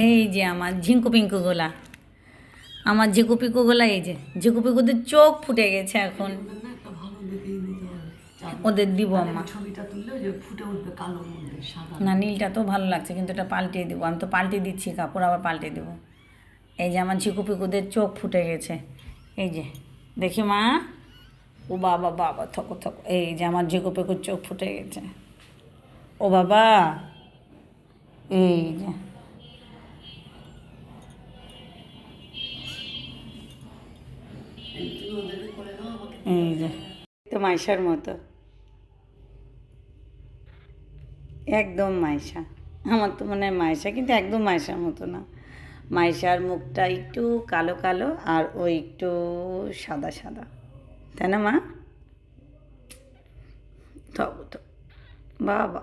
এই যে আমার ঝিঙ্কু পিঙ্কু গোলা, আমার ঝিকু পিকু গোলা, এই যে ঝিকু পিকুদের চোখ ফুটে গেছে এখন। ওদের না একটা ভালো দেখেই নিতে হবে চাদর। ওদের দিব তাহলে আম্মা। ছবিটা তুললে ওই যে ফুটে উঠবে কালোর মধ্যে সাদা। না, নীলটা তো ভালো লাগছে, কিন্তু এটা পাল্টিয়ে দেবো। আমি তো পাল্টে দিচ্ছি কাপড়, আবার পাল্টে দেবো। এই যে আমার ঝিকু পিকুদের চোখ ফুটে গেছে, এই যে দেখি মা। ও বাবা বাবা, থকো থকো, এই যে আমার ঝিকু পিকুর চোখ ফুটে গেছে। ও বাবা, এই যে তুমি ওদেরকে করে দাও আমাকে। এই যে তো মাইশার মতো, একদম মাইশা। আমার তো মনে হয় মাইশা, কিন্তু একদম মাইশার মতো না। মাইশার মুখটা একটু কালো কালো, আর ও একটু সাদা সাদা, তাই না মা? তবে তো বাবা।